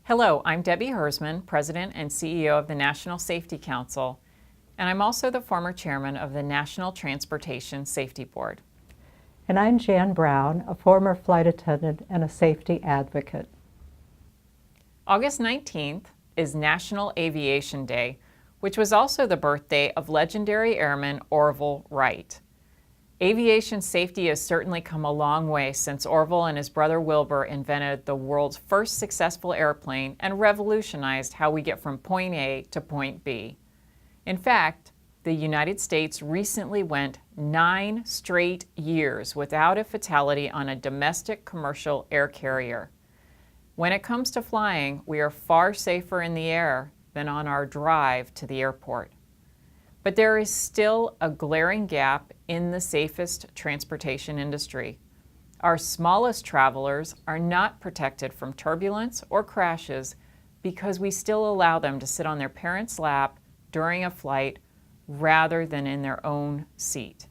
Hello, I'm Debbie Hersman, President and CEO of the National Safety Council, and I'm also the former chairman of the National Transportation Safety Board. And I'm Jan Brown, a former flight attendant and a safety advocate. August 19th is National Aviation Day, which was also the birthday of legendary airman Orville Wright. Aviation safety has certainly come a long way since Orville and his brother Wilbur invented the world's first successful airplane and revolutionized how we get from point A to point B. In fact, the United States recently went 9 straight years without a fatality on a domestic commercial air carrier. When it comes to flying, we are far safer in the air than on our drive to the airport. But there is still a glaring gap in the safest transportation industry. Our smallest travelers are not protected from turbulence or crashes because we still allow them to sit on their parents' lap during a flight rather than in their own seat.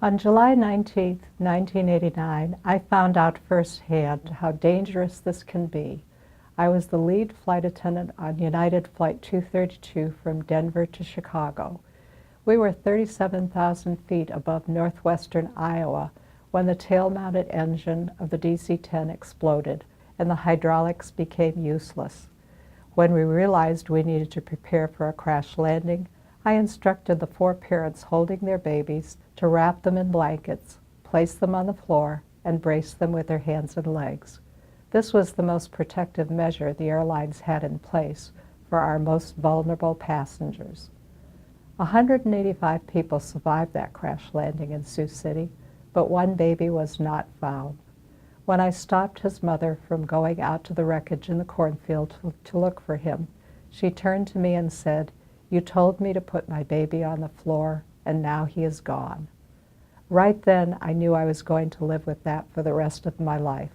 On July 19, 1989, I found out firsthand how dangerous this can be. I was the lead flight attendant on United Flight 232 from Denver to Chicago. We were 37,000 feet above northwestern Iowa when the tail-mounted engine of the DC-10 exploded and the hydraulics became useless. When we realized we needed to prepare for a crash landing, I instructed the 4 parents holding their babies to wrap them in blankets, place them on the floor, and brace them with their hands and legs. This was the most protective measure the airlines had in place for our most vulnerable passengers. 185 people survived that crash landing in Sioux City, but 1 baby was not found. When I stopped his mother from going out to the wreckage in the cornfield to look for him, she turned to me and said, "You told me to put my baby on the floor, and now he is gone." Right then, I knew I was going to live with that for the rest of my life.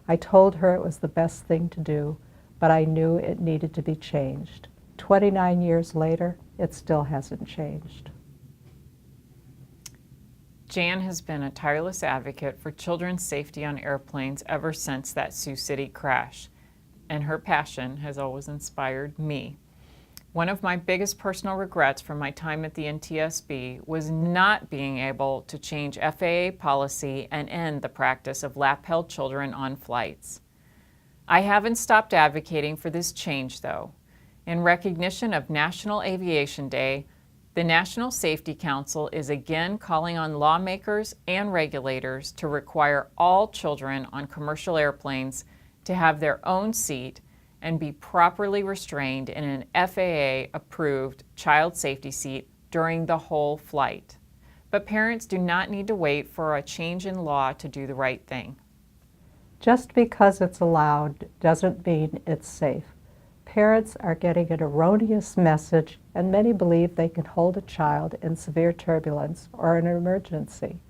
I told her it was the best thing to do, but I knew it needed to be changed. 29 years later, it still hasn't changed. Jan has been a tireless advocate for children's safety on airplanes ever since that Sioux City crash, and her passion has always inspired me. One of my biggest personal regrets from my time at the NTSB was not being able to change FAA policy and end the practice of lap-held children on flights. I haven't stopped advocating for this change, though. In recognition of National Aviation Day, the National Safety Council is again calling on lawmakers and regulators to require all children on commercial airplanes to have their own seat and be properly restrained in an FAA-approved child safety seat during the whole flight. But parents do not need to wait for a change in law to do the right thing. Just because it's allowed doesn't mean it's safe. Parents are getting an erroneous message, and many believe they can hold a child in severe turbulence or an emergency.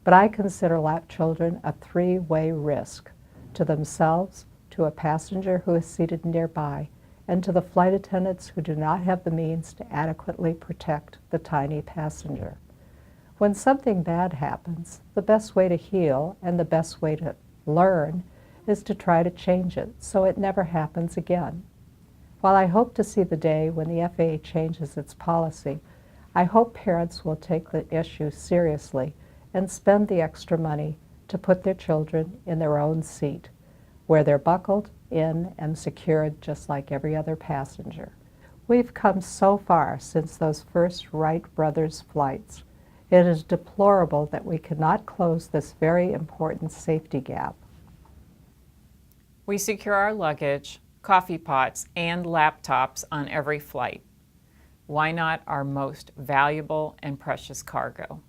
But I consider lap children a 3-way risk: to themselves, to a passenger who is seated nearby, and to the flight attendants who do not have the means to adequately protect the tiny passenger. When something bad happens, the best way to heal and the best way to learn is to try to change it so it never happens again. While I hope to see the day when the FAA changes its policy, I hope parents will take the issue seriously and spend the extra money to put their children in their own seat, where they're buckled in and secured just like every other passenger. We've come so far since those first Wright brothers flights. It is deplorable that we cannot close this very important safety gap. We secure our luggage, coffee pots, and laptops on every flight. Why not our most valuable and precious cargo?